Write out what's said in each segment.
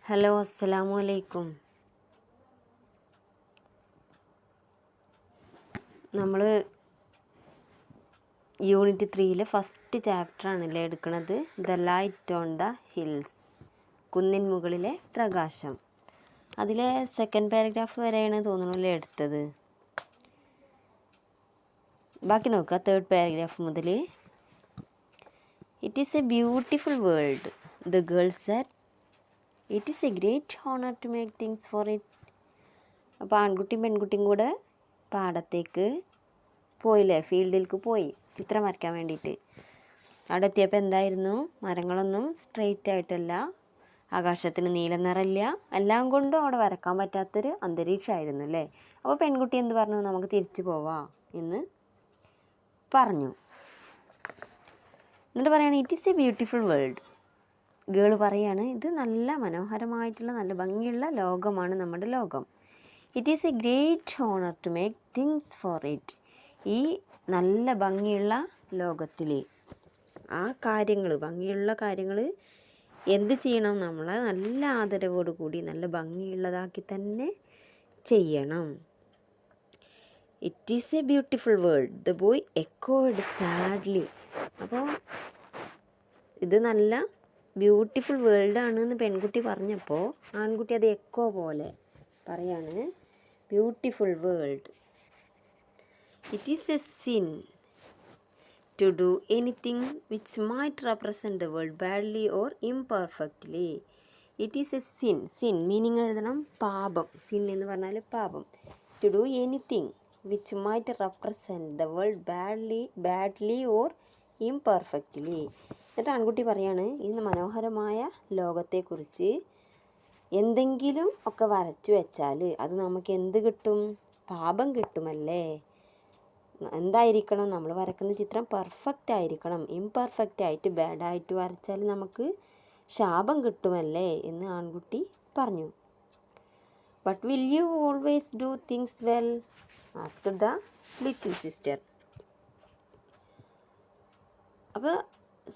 Hello, അസ്സലാമു അലൈക്കും. നമ്മൾ യൂണിറ്റ് 3 ഫസ്റ്റ് ചാപ്റ്ററാണല്ലേ എടുക്കുന്നത്. The light on the hills, കുന്നിൻ മുകളിലെ പ്രകാശം. അതിലെ സെക്കൻഡ് പാരഗ്രാഫ് വരെയാണ് തോന്നുന്നല്ലേ എടുത്തത്. ബാക്കി നോക്കുക. തേർഡ് പാരഗ്രാഫ് മുതൽ. It is a beautiful world, the girl said. It is a great honour to make things for it. അപ്പോൾ ആൺകുട്ടിയും പെൺകുട്ടിയും കൂടെ പാടത്തേക്ക് പോയില്ലേ, ഫീൽഡിലേക്ക് പോയി ചിത്രം വരയ്ക്കാൻ വേണ്ടിയിട്ട്. അവിടെ എത്തിയപ്പോൾ എന്തായിരുന്നു, മരങ്ങളൊന്നും സ്ട്രെയിറ്റ് ആയിട്ടല്ല, ആകാശത്തിന് നീല നിറമില്ല, എല്ലാം കൊണ്ടും അവിടെ വരക്കാൻ പറ്റാത്തൊരു അന്തരീക്ഷമായിരുന്നു അല്ലേ. അപ്പോൾ പെൺകുട്ടി എന്ത് പറഞ്ഞു, നമുക്ക് തിരിച്ചു പോവാം എന്ന് പറഞ്ഞു. എന്നിട്ട് പറയാണ്, it is a beautiful world. ഗേൾ പറയാണ്, ഇത് നല്ല മനോഹരമായിട്ടുള്ള നല്ല ഭംഗിയുള്ള ലോകമാണ് നമ്മുടെ ലോകം. It is a great honour to make things for it. ഈ നല്ല ഭംഗിയുള്ള ലോകത്തിൽ ആ കാര്യങ്ങൾ, ഭംഗിയുള്ള കാര്യങ്ങൾ എന്ത് ചെയ്യണം, നമ്മളെ നല്ല ആദരവോടു കൂടി നല്ല ഭംഗിയുള്ളതാക്കി തന്നെ ചെയ്യണം. It is a beautiful world, the boy echoed sadly. അപ്പോൾ ഇത് നല്ല ബ്യൂട്ടിഫുൾ വേൾഡാണ് എന്ന് പെൺകുട്ടി പറഞ്ഞപ്പോൾ ആൺകുട്ടി അത് എക്കോ പോലെ പറയാണ്, beautiful world. It is a sin to do anything which might represent the world badly or imperfectly. It is a sin. Sin meaning എഴുതണം, പാപം. സിൻ എന്ന് പറഞ്ഞാൽ പാപം. To do anything which might represent the world badly or imperfectly. എന്നിട്ട് ആൺകുട്ടി പറയാണ്, ഇന്ന് മനോഹരമായ ലോകത്തെക്കുറിച്ച് എന്തെങ്കിലും ഒക്കെ വരച്ചു വെച്ചാൽ അത് നമുക്ക് എന്ത് കിട്ടും, പാപം കിട്ടുമല്ലേ. എന്തായിരിക്കണം, നമ്മൾ വരക്കുന്ന ചിത്രം പെർഫെക്റ്റ് ആയിരിക്കണം. ഇംപെർഫെക്റ്റ് ആയിട്ട് ബാഡായിട്ട് വരച്ചാൽ നമുക്ക് ശാപം കിട്ടുമല്ലേ എന്ന് ആൺകുട്ടി പറഞ്ഞു. But will you always do things well, asked the little sister. അപ്പോൾ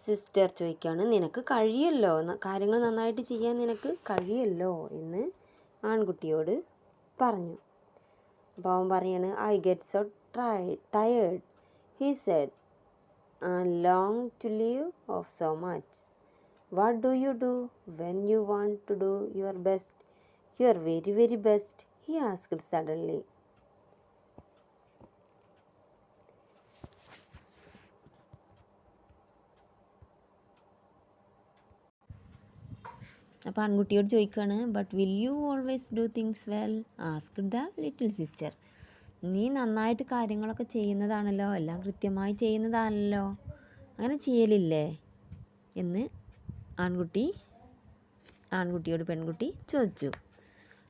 സിസ്റ്റർ ചോദിക്കുകയാണ്, നിനക്ക് കഴിയല്ലോ, കാര്യങ്ങൾ നന്നായിട്ട് ചെയ്യാൻ നിനക്ക് കഴിയല്ലോ എന്ന് ആൺകുട്ടിയോട് പറഞ്ഞു. അപ്പോൾ അവൻ പറയാണ്, I get so tired he said, and long to leave off so much. What do you do when you want to do your best, your very very best, he asked suddenly. അപ്പോൾ ആൺകുട്ടിയോട് ചോദിക്കുകയാണ്, but will you always do things well, asked the little sister. നീ നന്നായിട്ട് കാര്യങ്ങളൊക്കെ ചെയ്യുന്നതാണല്ലോ, എല്ലാം കൃത്യമായി ചെയ്യുന്നതാണല്ലോ, അങ്ങനെ ചെയ്യലില്ലേ എന്ന് ആൺകുട്ടിയോട് പെൺകുട്ടി ചോദിച്ചു.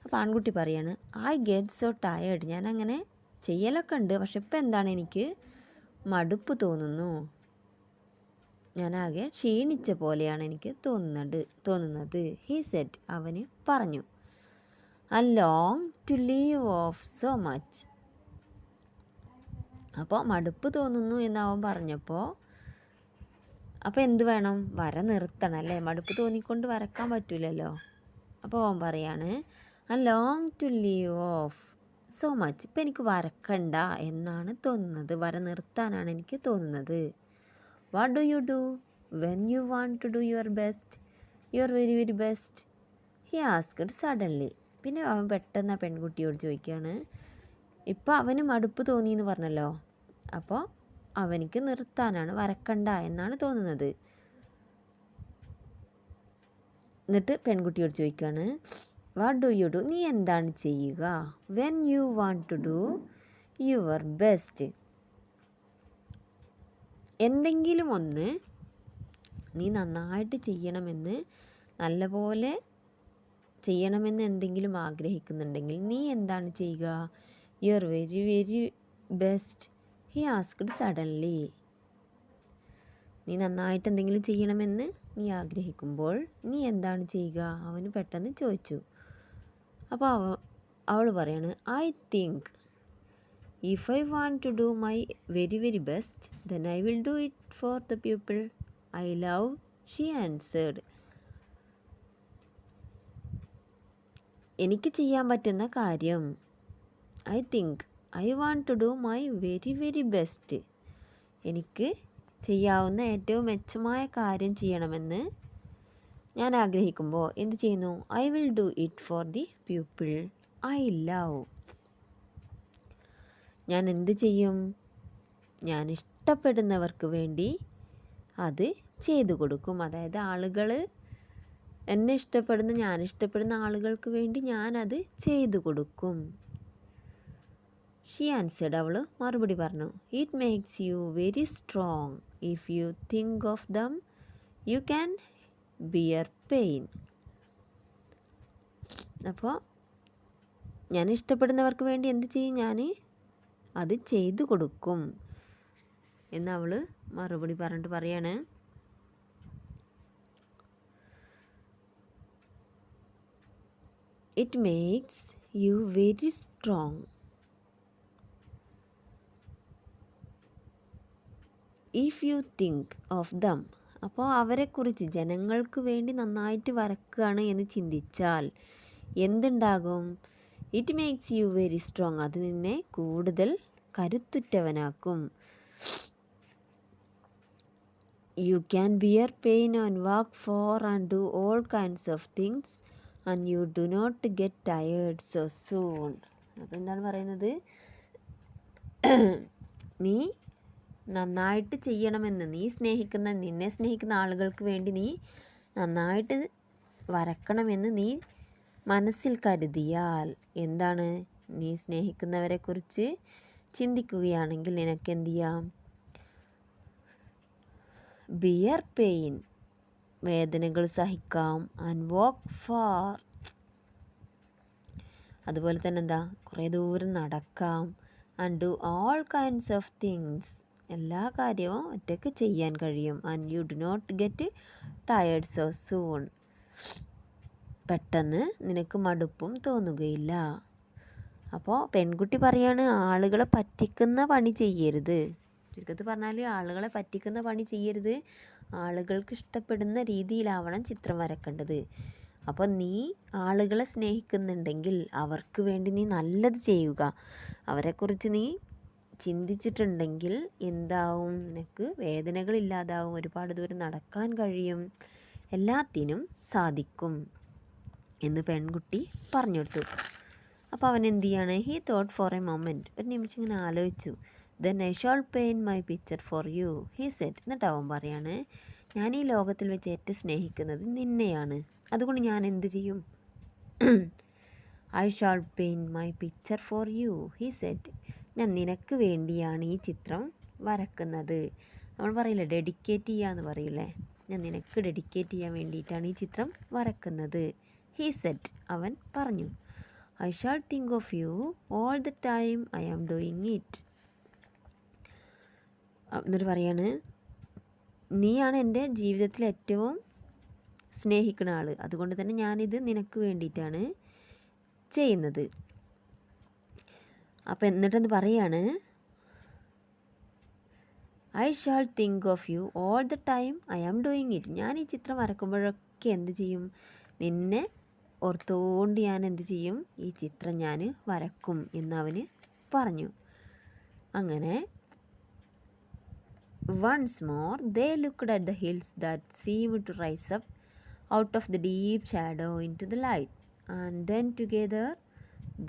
അപ്പോൾ ആൺകുട്ടി പറയാണ്, ഐ ഗെറ്റ് സോ ടയേർഡ്. ഞാൻ അങ്ങനെ ചെയ്യലൊക്കെ ഉണ്ട്, പക്ഷെ ഇപ്പം എന്താണ്, എനിക്ക് മടുപ്പ് തോന്നുന്നു, ഞാനാകെ ക്ഷീണിച്ച പോലെയാണ് എനിക്ക് തോന്നുന്നത്. ഹി സെഡ്, അവന് പറഞ്ഞു. And long to leave off so much. അപ്പോൾ മടുപ്പ് തോന്നുന്നു എന്ന് അവൻ പറഞ്ഞപ്പോൾ, അപ്പോൾ എന്ത് വേണം, വര നിർത്തണം അല്ലേ, മടുപ്പ് തോന്നിക്കൊണ്ട് വരക്കാൻ പറ്റില്ലല്ലോ. അപ്പോൾ അവൻ പറയാണ്, and long to leave off so much. ഇപ്പം എനിക്ക് വരക്കണ്ട എന്നാണ് തോന്നുന്നത്, വര നിർത്താനാണ് എനിക്ക് തോന്നുന്നത്. What do you do when you want to do your best, your very very best, he asked suddenly. പിന്നെ അവൻ പെട്ടെന്ന് ആ പെൺകുട്ടിയോട് ചോദിക്കുകയാണ്, ഇപ്പോൾ അവന് മടുപ്പ് തോന്നിയെന്ന് പറഞ്ഞല്ലോ, അപ്പോൾ അവനിക്ക് നിർത്താനാണ്, വരക്കണ്ട എന്നാണ് തോന്നുന്നത്. എന്നിട്ട് പെൺകുട്ടിയോട് ചോദിക്കുകയാണ്, വാട്ട് ഡു യു ഡു, നീ എന്താണ് ചെയ്യുക, when you want to do your best. എന്തെങ്കിലും ഒന്ന് നീ നന്നായിട്ട് ചെയ്യണമെന്ന്, നല്ലപോലെ ചെയ്യണമെന്ന് എന്തെങ്കിലും ആഗ്രഹിക്കുന്നുണ്ടെങ്കിൽ നീ എന്താണ് ചെയ്യുക, your very very best, he asked suddenly. നീ നന്നായിട്ട് എന്തെങ്കിലും ചെയ്യണമെന്ന് നീ ആഗ്രഹിക്കുമ്പോൾ നീ എന്താണ് ചെയ്യുക, അവന് പെട്ടെന്ന് ചോദിച്ചു. അപ്പോൾ അവൾ പറയാണ്, I think if I want to do my very very best, then I will do it for the people I love, she answered. എനിക്ക് ചെയ്യാൻ പറ്റുന്ന കാര്യം. I think I want to do my very very best. എനിക്ക് ചെയ്യാവുന്ന ഏറ്റവും മെച്ചമായ കാര്യം ചെയ്യണമെന്ന് ഞാൻ ആഗ്രഹിക്കുമ്പോൾ എന്ത് ചെയ്യുന്നു? I will do it for the people I love. ഞാൻ എന്ത് ചെയ്യും? ഞാൻ ഇഷ്ടപ്പെടുന്നവർക്ക് വേണ്ടി അത് ചെയ്തു കൊടുക്കും. അതായത് ആളുകൾ എന്നെ ഇഷ്ടപ്പെടുന്ന, ഞാൻ ഇഷ്ടപ്പെടുന്ന ആളുകൾക്ക് വേണ്ടി ഞാനത് ചെയ്തു കൊടുക്കും. She answered. അവൾ മറുപടി പറഞ്ഞു. It makes you very strong. If you think of them you can bear pain. അപ്പോൾ ഞാൻ ഇഷ്ടപ്പെടുന്നവർക്ക് വേണ്ടി എന്ത് ചെയ്യും? ഞാൻ അത് ചെയ്തു കൊടുക്കും എന്ന് അവൾ മറുപടി പറഞ്ഞിട്ട് പറയാണ്. It makes you very strong. If you think of them. അപ്പോൾ അവരെക്കുറിച്ച്, ജനങ്ങൾക്ക് വേണ്ടി നന്നായിട്ട് വരക്കുകയാണ് എന്ന് ചിന്തിച്ചാൽ എന്തുണ്ടാകും? It makes you very strong. അത് നിന്നെ കൂടുതൽ കരുത്തുറ്റവനാക്കും. You can bear pain and walk for and do all kinds of things and you do not get tired so soon. അപ്പോൾ എന്താണ് പറയുന്നത്? നീ നന്നായിട്ട് ചെയ്യണമെന്ന്, നിന്നെ സ്നേഹിക്കുന്ന ആളുകൾക്ക് വേണ്ടി നീ നന്നായിട്ട് വരക്കണമെന്ന് നീ മനസ്സിൽ കരുതിയാൽ എന്താണ്? നീ സ്നേഹിക്കുന്നവരെക്കുറിച്ച് ചിന്തിക്കുകയാണെങ്കിൽ നിനക്ക് എന്ത് ചെയ്യാം? ബിയർ പെയിൻ, വേദനകൾ സഹിക്കാം. ആൻഡ് വാക്ക് ഫാർ, അതുപോലെ തന്നെ എന്താ, കുറേ ദൂരം നടക്കാം. And do all kinds of things, എല്ലാ കാര്യവും ഒറ്റയ്ക്ക് ചെയ്യാൻ കഴിയും. And you do not get tired so soon, പെട്ടെന്ന് നിനക്ക് മടുപ്പും തോന്നുകയില്ല. അപ്പോൾ പെൺകുട്ടി പറയാണ്, ആളുകളെ പറ്റിക്കുന്ന പണി ചെയ്യരുത്. ചുരുക്കത്തിൽ പറഞ്ഞാൽ ആളുകളെ പറ്റിക്കുന്ന പണി ചെയ്യരുത്. ആളുകൾക്ക് ഇഷ്ടപ്പെടുന്ന രീതിയിലാവണം ചിത്രം വരക്കേണ്ടത്. അപ്പോൾ നീ ആളുകളെ സ്നേഹിക്കുന്നുണ്ടെങ്കിൽ അവർക്ക് വേണ്ടി നീ നല്ലത് ചെയ്യുക. അവരെക്കുറിച്ച് നീ ചിന്തിച്ചിട്ടുണ്ടെങ്കിൽ എന്താവും? നിനക്ക് വേദനകളില്ലാതാവും, ഒരുപാട് ദൂരം നടക്കാൻ കഴിയും, എല്ലാത്തിനും സാധിക്കും എന്ന് പെൺകുട്ടി പറഞ്ഞു കൊടുത്തു. അപ്പോൾ അവൻ എന്ത് ചെയ്യാണ്? He thought four A moment, ഒരു നിമിഷം ഇങ്ങനെ ആലോചിച്ചു. Then I shawl paint my picture for you he said. എന്നിട്ട് അവൻ പറയാണ്, ഞാൻ ഈ ലോകത്തിൽ വെച്ച് ഏറ്റവും സ്നേഹിക്കുന്നത് നിന്നെയാണ്, അതുകൊണ്ട് ഞാൻ എന്ത് ചെയ്യും? I shawl paint my picture for you he said. ഞാൻ നിനക്ക് വേണ്ടിയാണ് ഈ ചിത്രം വരക്കുന്നത്. നമ്മൾ പറയില്ലേ, ഡെഡിക്കേറ്റ് ചെയ്യാന്ന് പറയില്ലേ, ഞാൻ നിനക്ക് ഡെഡിക്കേറ്റ് ചെയ്യാൻ വേണ്ടിയിട്ടാണ് ഈ ചിത്രം വരക്കുന്നത്. ഹി സെഡ്, അവൻ പറഞ്ഞു. I shall think of you all the time I am doing it. എന്നിട്ട് പറയാണ്, നീയാണ് എൻ്റെ ജീവിതത്തിൽ ഏറ്റവും സ്നേഹിക്കുന്ന ആൾ, അതുകൊണ്ട് തന്നെ ഞാനിത് നിനക്ക് വേണ്ടിയിട്ടാണ് ചെയ്യുന്നത്. അപ്പം എന്നിട്ടെന്ന് പറയാണ്, I shall think of you all the time I am doing it. ഞാൻ ഈ ചിത്രം വരക്കുമ്പോഴൊക്കെ എന്ത് ചെയ്യും? നിന്നെ ഓർത്തുകൊണ്ട് ഞാൻ എന്ത് ചെയ്യും? ഈ ചിത്രം ഞാൻ വരക്കും എന്നവന് പറഞ്ഞു. അങ്ങനെ once more they looked at the hills that seemed to rise up out of the deep shadow into the light, and then together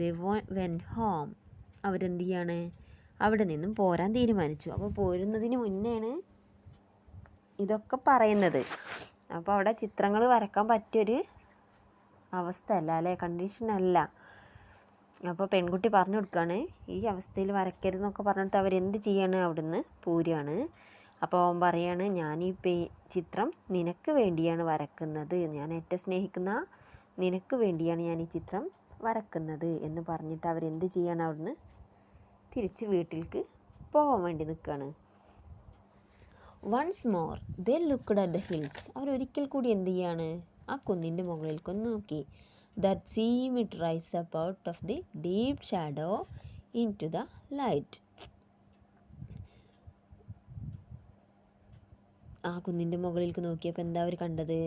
they went home. അവരെന്ത് ചെയ്യാണ്? അവിടെ നിന്നും പോരാൻ തീരുമാനിച്ചു. അപ്പോൾ പോരുന്നതിന് മുന്നെയാണ് ഇതൊക്കെ പറയുന്നത്. അപ്പോൾ അവിടെ ചിത്രങ്ങൾ വരക്കാൻ പറ്റിയൊരു അവസ്ഥ അല്ല അല്ലേ, കണ്ടീഷനല്ല. അപ്പോൾ പെൺകുട്ടി പറഞ്ഞു കൊടുക്കുകയാണ്, ഈ അവസ്ഥയിൽ വരയ്ക്കരുതെന്നൊക്കെ പറഞ്ഞിട്ട് അവരെന്ത് ചെയ്യാണ്? അവിടുന്ന് പോരുകയാണ്. അപ്പോൾ അവൻ പറയാണ്, ഞാൻ ഈ ചിത്രം നിനക്ക് വേണ്ടിയാണ് വരക്കുന്നത്, ഞാൻ ഏറ്റവും സ്നേഹിക്കുന്ന നിനക്ക് വേണ്ടിയാണ് ഞാൻ ഈ ചിത്രം വരക്കുന്നത് എന്ന് പറഞ്ഞിട്ട് അവരെന്ത് ചെയ്യാണ്? അവിടുന്ന് തിരിച്ച് വീട്ടിലേക്ക് പോകാൻ വേണ്ടി നിൽക്കുകയാണ്. Once more they looked at the hills. അവരൊരിക്കൽ കൂടി എന്ത് ചെയ്യാണ്? ആ കുന്നിൻ്റെ മുകളിലേക്കൊന്ന് നോക്കി. That seem it rise up out of the deep shadow into the light. ആ കുന്നിൻ്റെ മുകളിലേക്ക് നോക്കിയപ്പോൾ എന്താ അവർ കണ്ടത്?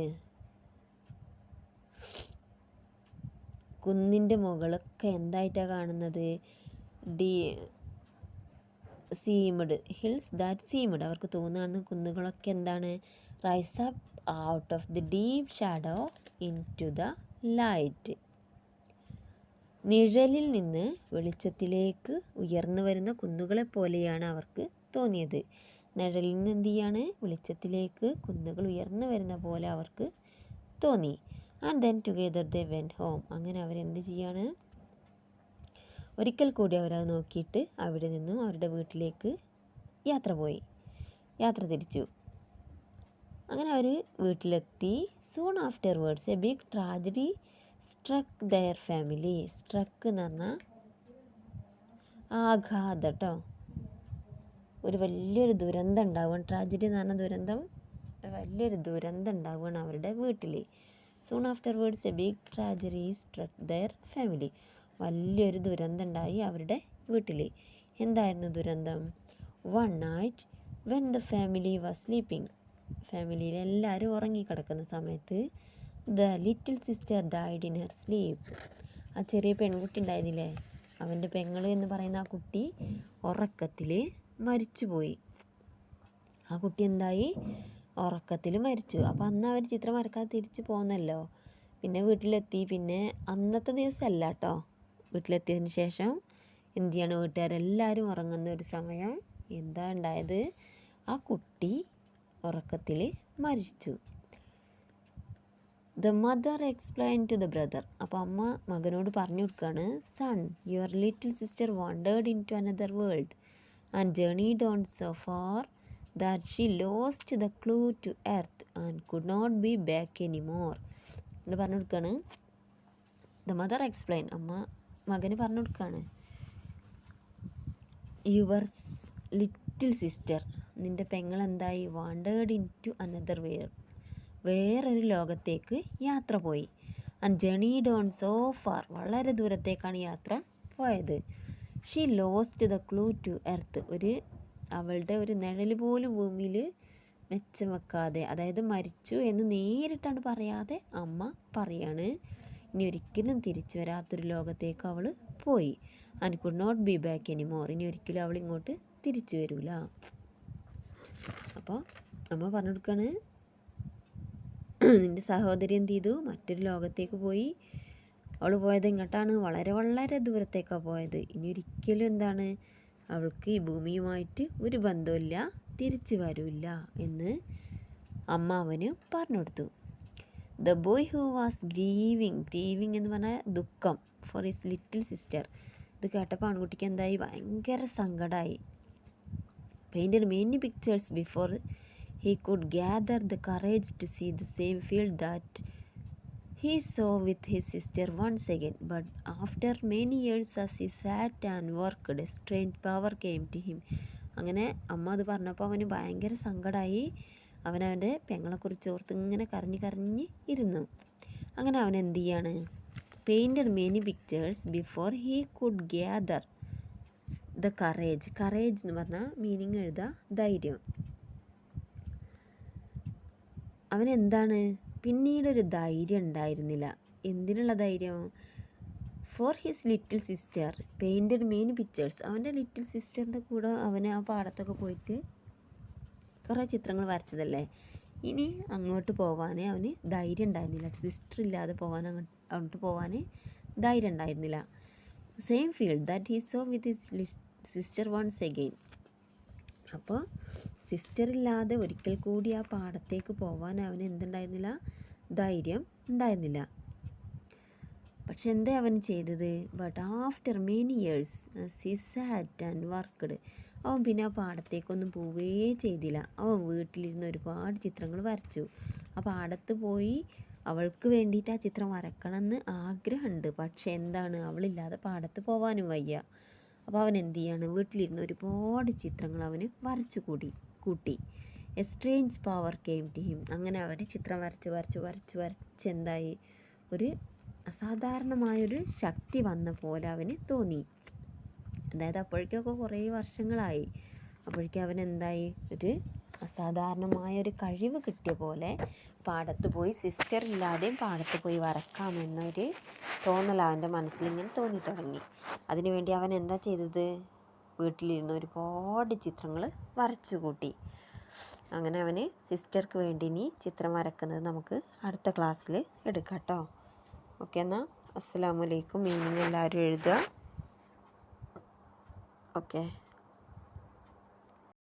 കുന്നിൻ്റെ മുകളൊക്കെ എന്തായിട്ടാണ് കാണുന്നത്? Seemed hills that seemed. അവർക്ക് തോന്നുകയാണ് കുന്നുകളൊക്കെ എന്താണ്? Rise up out of the deep shadow into the light. നിഴലിൽ നിന്ന് വെളിച്ചത്തിലേക്ക് ഉയർന്നു വരുന്ന കുന്നുകളെ പോലെയാണ് അവർക്ക് തോന്നിയത്. നിഴലിൽ നിന്ന് എന്ത് ചെയ്യാണ്? വെളിച്ചത്തിലേക്ക് കുന്നുകൾ ഉയർന്നു വരുന്ന പോലെ അവർക്ക് തോന്നി. And then together they went home. അങ്ങനെ അവരെന്ത് ചെയ്യാണ്? ഒരിക്കൽ കൂടി അവരത് നോക്കിയിട്ട് അവിടെ നിന്നും അവരുടെ വീട്ടിലേക്ക് യാത്ര തിരിച്ചു. അങ്ങനെ അവർ വീട്ടിലെത്തി. Soon afterwards a big tragedy struck their family. Struck എന്ന് പറഞ്ഞാൽ ആഘാതം കേട്ടോ. ഒരു വലിയൊരു ദുരന്തം ഉണ്ടാവുകയാണ്. ട്രാജഡി എന്ന് പറഞ്ഞാൽ ദുരന്തം. വലിയൊരു ദുരന്തം ഉണ്ടാവുകയാണ് അവരുടെ വീട്ടിൽ. Soon afterwards a big tragedy struck their family. വലിയൊരു ദുരന്തം ഉണ്ടായി അവരുടെ വീട്ടിൽ. എന്തായിരുന്നു ദുരന്തം? One night when the family was sleeping. ഫാമിലിയിൽ എല്ലാവരും ഉറങ്ങിക്കിടക്കുന്ന സമയത്ത് the little sister died in her sleep. ആ ചെറിയ പെൺകുട്ടി ഉണ്ടായിരുന്നില്ലേ, അവൻ്റെ പെങ്ങൾ എന്ന് പറയുന്ന ആ കുട്ടി ഉറക്കത്തിൽ മരിച്ചുപോയി. ആ കുട്ടി എന്തായി? ഉറക്കത്തിൽ മരിച്ചു. അപ്പോൾ അന്ന് അവർ ചിത്രം വരക്കാതെ തിരിച്ചു പോന്നല്ലോ. പിന്നെ വീട്ടിലെത്തി. പിന്നെ അന്നത്തെ ദിവസമല്ല കേട്ടോ, വീട്ടിലെത്തിയതിന് ശേഷം എന്ത് ചെയ്യാണ്? വീട്ടുകാരെല്ലാവരും ഉറങ്ങുന്ന ഒരു സമയം എന്താ ഉണ്ടായത്? ആ കുട്ടി ഉറക്കത്തിൽ മരിച്ചു. The mother explain to the brother. അപ്പോൾ അമ്മ മകനോട് പറഞ്ഞു കൊടുക്കുകയാണ്, son, your little sister wandered into another world and journeyed on so far that she lost the clue to earth and could not be back any more. എന്ന് പറഞ്ഞു കൊടുക്കുകയാണ്. The mother explain, അമ്മ മകന് പറഞ്ഞു കൊടുക്കുകയാണ്, your little sister, നിൻ്റെ പെങ്ങൾ എന്തായി? വാണ്ടേർഡ് ഇൻ ടു അനദർ വേറൊരു ലോകത്തേക്ക് യാത്ര പോയി. And journeyed on so far, വളരെ ദൂരത്തേക്കാണ് യാത്ര പോയത്. She lost the clue to earth, അവളുടെ ഒരു നിഴൽ പോലും ഭൂമിയിൽ മെച്ചം വെക്കാതെ, അതായത് മരിച്ചു എന്ന് നേരിട്ടാണ് പറയാതെ അമ്മ പറയാണ്, ഇനി ഒരിക്കലും തിരിച്ചു വരാത്തൊരു ലോകത്തേക്ക് അവൾ പോയി. And could not be back any more, ഇനി ഒരിക്കലും അവൾ ഇങ്ങോട്ട് തിരിച്ചു വരില്ല. അപ്പോൾ അമ്മ പറഞ്ഞു കൊടുക്കുകയാണ്, നിൻ്റെ സഹോദരി എന്ത് ചെയ്തു? മറ്റൊരു ലോകത്തേക്ക് പോയി. അവൾ പോയത് എങ്ങോട്ടാണ്? വളരെ വളരെ ദൂരത്തേക്കാണ് പോയത്. ഇനി ഒരിക്കലും എന്താണ്? അവൾക്ക് ഈ ഭൂമിയുമായിട്ട് ഒരു ബന്ധമില്ല, തിരിച്ചു വരില്ല എന്ന് അമ്മ അവന് പറഞ്ഞു കൊടുത്തു. The boy who was grieving എന്ന് പറഞ്ഞാൽ ദുഃഖം, ഫോർ ഹിസ് ലിറ്റിൽ സിസ്റ്റർ. ഇത് കേട്ടപ്പോൾ ആൺകുട്ടിക്ക് എന്തായി? ഭയങ്കര സങ്കടമായി. Painted many pictures before he could gather the courage to see the same field that he saw with his sister once again. But after many years as he sat and worked, a strange power came to him. അങ്ങനെ അമ്മ അത് പറഞ്ഞപ്പോൾ അവന് ഭയങ്കര സങ്കടമായി. അവനവൻ്റെ പെങ്ങളെക്കുറിച്ച് ഓർത്ത് ഇങ്ങനെ കരഞ്ഞ് ഇരുന്നു. അങ്ങനെ അവൻ എന്ത് ചെയ്യാണ്? Painted many pictures before he could gather the courage എന്ന് പറഞ്ഞാൽ മീനിങ് എഴുതുക, ധൈര്യം. അവനെന്താണ്? പിന്നീടൊരു ധൈര്യം ഉണ്ടായിരുന്നില്ല. എന്തിനുള്ള ധൈര്യം? For his little sister painted many pictures. അവൻ്റെ ലിറ്റിൽ സിസ്റ്ററിൻ്റെ കൂടെ അവന് ആ പാടത്തൊക്കെ പോയിട്ട് കുറേ ചിത്രങ്ങൾ വരച്ചതല്ലേ. ഇനി അങ്ങോട്ട് പോകാൻ അവന് ധൈര്യം ഉണ്ടായിരുന്നില്ല. സിസ്റ്റർ ഇല്ലാതെ അങ്ങോട്ട് പോകാൻ ധൈര്യം ഉണ്ടായിരുന്നില്ല. Same field that he saw with his sister once again. അപ്പോൾ സിസ്റ്ററില്ലാതെ ഒരിക്കൽ കൂടി ആ പാടത്തേക്ക് പോകാൻ അവന് എന്തുണ്ടായിരുന്നില്ല? ധൈര്യം ഉണ്ടായിരുന്നില്ല. പക്ഷെ എന്താ അവൻ ചെയ്തത്? But after many years he SAT and worked. അവൻ പിന്നെ ആ പാടത്തേക്കൊന്നും പോവേ ചെയ്തില്ല. അവൻ വീട്ടിലിരുന്ന് ഒരുപാട് ചിത്രങ്ങൾ വരച്ചു. ആ പാടത്ത് പോയി അവൾക്ക് വേണ്ടിയിട്ട് ആ ചിത്രം വരക്കണമെന്ന് ആഗ്രഹമുണ്ട്. പക്ഷെ എന്താണ്? അവളില്ലാതെ പാടത്ത് പോകാനും വയ്യ. അപ്പോൾ അവൻ എന്ത് ചെയ്യാണ്? വീട്ടിലിരുന്ന് ഒരുപാട് ചിത്രങ്ങൾ അവന് വരച്ചു കൂട്ടി. A strange power came to him. അങ്ങനെ അവന് ചിത്രം വരച്ച് എന്തായി? ഒരു അസാധാരണമായൊരു ശക്തി വന്ന പോലെ അവന് തോന്നി. അതായത് അപ്പോഴേക്കൊക്കെ കുറേ വർഷങ്ങളായി. അപ്പോഴേക്കും അവൻ എന്തായി? ഒരു അസാധാരണമായൊരു കഴിവ് കിട്ടിയ പോലെ പാടത്ത് പോയി സിസ്റ്റർ ഇല്ലാതെയും പാടത്ത് പോയി വരക്കാമെന്നൊരു തോന്നൽ അവൻ്റെ മനസ്സിലിങ്ങനെ തോന്നി തുടങ്ങി. അതിനുവേണ്ടി അവൻ എന്താ ചെയ്തത്? വീട്ടിലിരുന്ന് ഒരുപാട് ചിത്രങ്ങൾ വരച്ചു കൂട്ടി. അങ്ങനെ അവന് സിസ്റ്റർക്ക് വേണ്ടി ഇനി ചിത്രം വരക്കുന്നത് നമുക്ക് അടുത്ത ക്ലാസ്സിൽ എടുക്കാം കേട്ടോ. ഓക്കെ, എന്നാൽ അസ്സലാമു അലൈക്കും. മീനിങ് എല്ലാവരും എഴുതുക. ഓക്കെ.